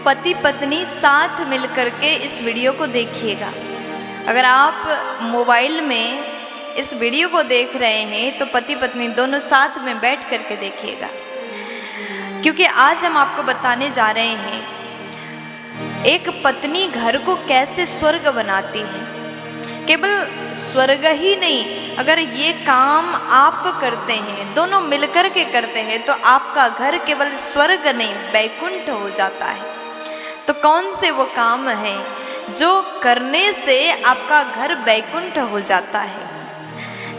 पति पत्नी साथ मिलकर के इस वीडियो को देखिएगा। अगर आप मोबाइल में इस वीडियो को देख रहे हैं तो पति पत्नी दोनों साथ में बैठ करके देखिएगा, क्योंकि आज हम आपको बताने जा रहे हैं एक पत्नी घर को कैसे स्वर्ग बनाती है। केवल स्वर्ग ही नहीं, अगर ये काम आप करते हैं, दोनों मिलकर के करते हैं, तो आपका घर केवल स्वर्ग नहीं वैकुंठ हो जाता है। तो कौन से वो काम हैं जो करने से आपका घर वैकुंठ हो जाता है,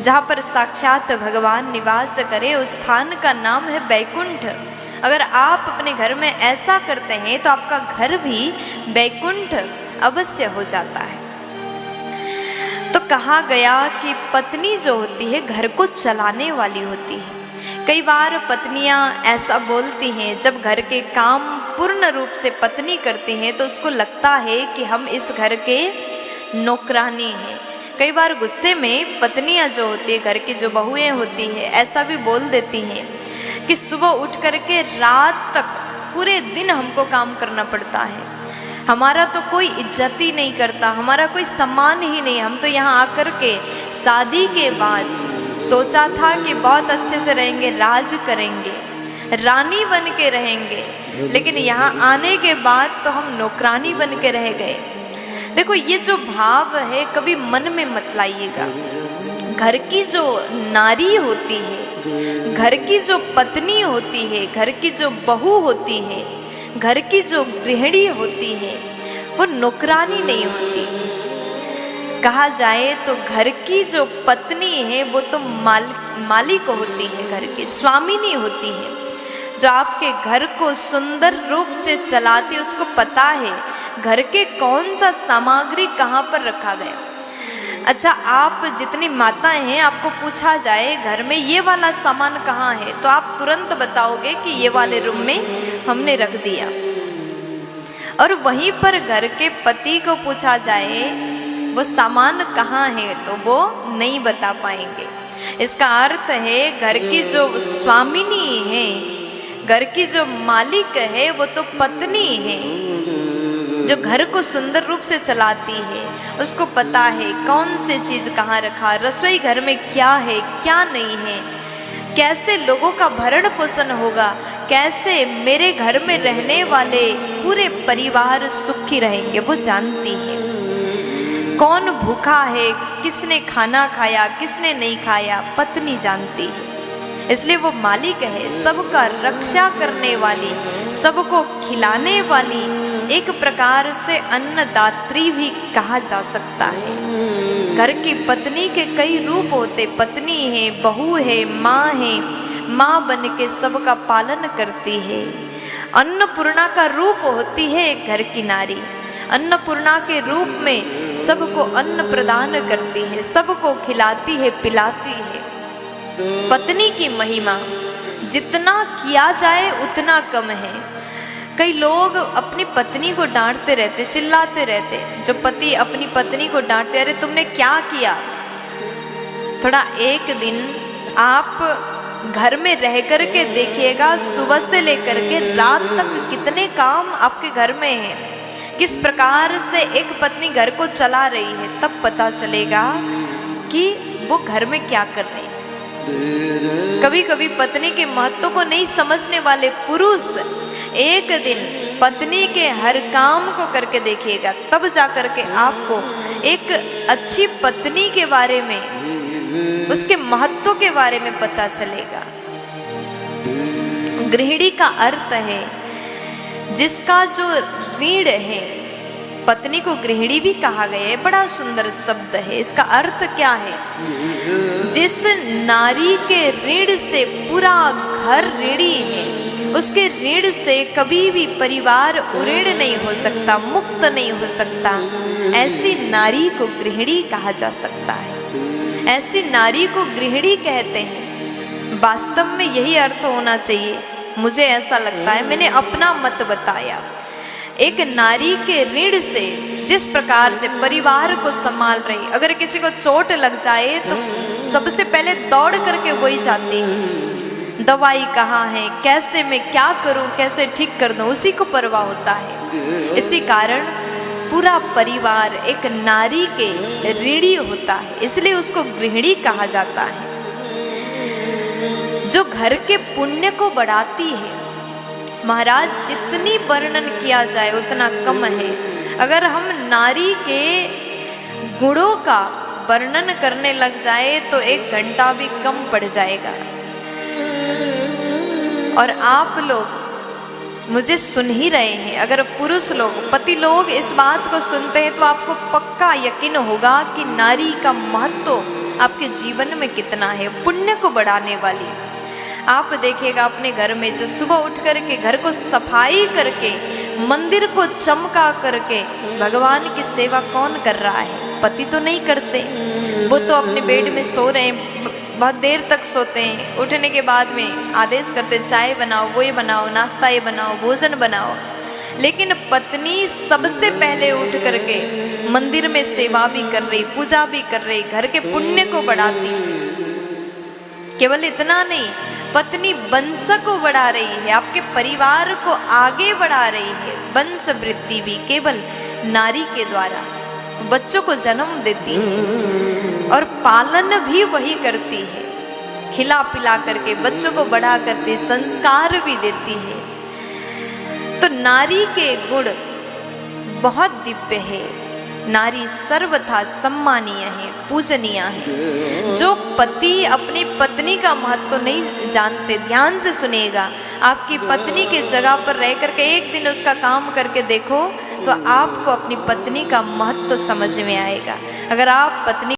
जहाँ पर साक्षात भगवान निवास करे, उस स्थान का नाम है वैकुंठ। अगर आप अपने घर में ऐसा करते हैं तो आपका घर भी वैकुंठ अवश्य हो जाता है। तो कहा गया कि पत्नी जो होती है घर को चलाने वाली होती है। कई बार पत्नियां ऐसा बोलती हैं, जब घर के काम पूर्ण रूप से पत्नी करती हैं तो उसको लगता है कि हम इस घर के नौकरानी हैं। कई बार गुस्से में पत्नियां जो होती है, घर की जो बहुएं होती हैं, ऐसा भी बोल देती हैं कि सुबह उठ करके रात तक पूरे दिन हमको काम करना पड़ता है, हमारा तो कोई इज्जत ही नहीं करता, हमारा कोई सम्मान ही नहीं। हम तो यहाँ आकर के शादी के बाद सोचा था कि बहुत अच्छे से रहेंगे, राज करेंगे, रानी बन के रहेंगे, लेकिन यहाँ आने के बाद तो हम नौकरानी बन के रह गए। देखो, ये जो भाव है कभी मन में मत लाइएगा। घर की जो नारी होती है, घर की जो पत्नी होती है, घर की जो बहू होती है, घर की जो गृहिणी होती है, वो नौकरानी नहीं होती। कहा जाए तो घर की जो पत्नी है वो तो मालिक होती है, घर की स्वामिनी होती है, जो आपके घर को सुंदर रूप से चलाती है। उसको पता है घर के कौन सा सामग्री कहाँ पर रखा गया। अच्छा, आप जितनी माताएं हैं, आपको पूछा जाए घर में ये वाला सामान कहाँ है, तो आप तुरंत बताओगे कि ये वाले रूम में हमने रख दिया। और वहीं पर घर के पति को पूछा जाए वो सामान कहाँ है, तो वो नहीं बता पाएंगे। इसका अर्थ है घर की जो स्वामिनी है, घर की जो मालिक है, वो तो पत्नी है, जो घर को सुंदर रूप से चलाती है। उसको पता है कौन से चीज़ कहाँ रखा, रसोई घर में क्या है क्या नहीं है, कैसे लोगों का भरण पोषण होगा, कैसे मेरे घर में रहने वाले पूरे परिवार सुखी रहेंगे, वो जानती है। कौन भूखा है, किसने खाना खाया, किसने नहीं खाया, पत्नी जानती है। इसलिए वो मालिक है, सबका रक्षा करने वाली, सबको खिलाने वाली, एक प्रकार से अन्नदात्री भी कहा जा सकता है। घर की पत्नी के कई रूप होते, पत्नी है, बहू है, माँ है, माँ बन के सबका पालन करती है। अन्नपूर्णा का रूप होती है एक घर की नारी। अन्नपूर्णा के रूप में सबको अन्न प्रदान करती है, सबको खिलाती है, पिलाती है। पत्नी की महिमा जितना किया जाए उतना कम है। कई लोग अपनी पत्नी को डांटते रहते, चिल्लाते रहते। जो पति अपनी पत्नी को डांटते, अरे तुमने क्या किया। थोड़ा एक दिन आप घर में रह कर के देखिएगा, सुबह से लेकर के रात तक कितने काम आपके घर में हैं, किस प्रकार से एक पत्नी घर को चला रही है, तब पता चलेगा कि वो घर में क्या कर रही है। कभी कभी पत्नी के महत्व को नहीं समझने वाले पुरुष एक दिन पत्नी के हर काम को करके देखिएगा, तब जा करके आपको एक अच्छी पत्नी के बारे में, उसके महत्व के बारे में पता चलेगा। गृहिणी का अर्थ है जिसका जो ऋण है, पत्नी को गृहिणी भी कहा गया है, बड़ा सुंदर शब्द है। इसका अर्थ क्या है? जिस नारी के ऋण से पूरा घर ऋणी है, उसके ऋण से कभी भी परिवार उऋण नहीं हो सकता, मुक्त नहीं हो सकता। ऐसी नारी को गृहिणी कहा जा सकता है, ऐसी नारी को गृहिणी कहते हैं। वास्तव में यही अर्थ होना चाहिए, मुझे ऐसा लगता है। मैंने अपना मत बताया। एक नारी के ऋण से जिस प्रकार से परिवार को संभाल रही, अगर किसी को चोट लग जाए तो सबसे पहले दौड़ करके वही जाती है, दवाई कहाँ है, कैसे मैं क्या करूं, कैसे ठीक कर दूं, उसी को परवाह होता है। इसी कारण पूरा परिवार एक नारी के ऋणी होता है, इसलिए उसको गृहिणी कहा जाता है, जो घर के पुण्य को बढ़ाती है। महाराज जितनी वर्णन किया जाए उतना कम है। अगर हम नारी के गुणों का वर्णन करने लग जाए तो 1 घंटा भी कम पड़ जाएगा। और आप लोग मुझे सुन ही रहे हैं, अगर पुरुष लोग, पति लोग इस बात को सुनते हैं तो आपको पक्का यकीन होगा कि नारी का महत्व आपके जीवन में कितना है, पुण्य को बढ़ाने वाली। आप देखिएगा अपने घर में जो सुबह उठ करके घर को सफाई करके मंदिर को चमका करके भगवान की सेवा कौन कर रहा है? पति तो नहीं करते, वो तो अपने बेड में सो रहे हैं, बहुत देर तक सोते हैं, उठने के बाद में आदेश करते चाय बनाओ, वो ये बनाओ, नाश्ता ये बनाओ, भोजन बनाओ। लेकिन पत्नी सबसे पहले उठ करके मंदिर में सेवा भी कर रही, पूजा भी कर रही, घर के पुण्य को बढ़ाती। केवल इतना नहीं, पत्नी वंश को बढ़ा रही है, आपके परिवार को आगे बढ़ा रही है। वंश वृद्धि भी केवल नारी के द्वारा, बच्चों को जन्म देती है और पालन भी वही करती है, खिला पिला करके बच्चों को बड़ा करती, संस्कार भी देती है। तो नारी के गुण बहुत दिव्य है। नारी सर्वथा सम्मानीय है, पूजनीय है। जो पति अपनी पत्नी का महत्व नहीं जानते, ध्यान से सुनेगा, आपकी पत्नी के जगह पर रह करके एक दिन उसका काम करके देखो तो आपको अपनी पत्नी का महत्व समझ में आएगा। अगर आप पत्नी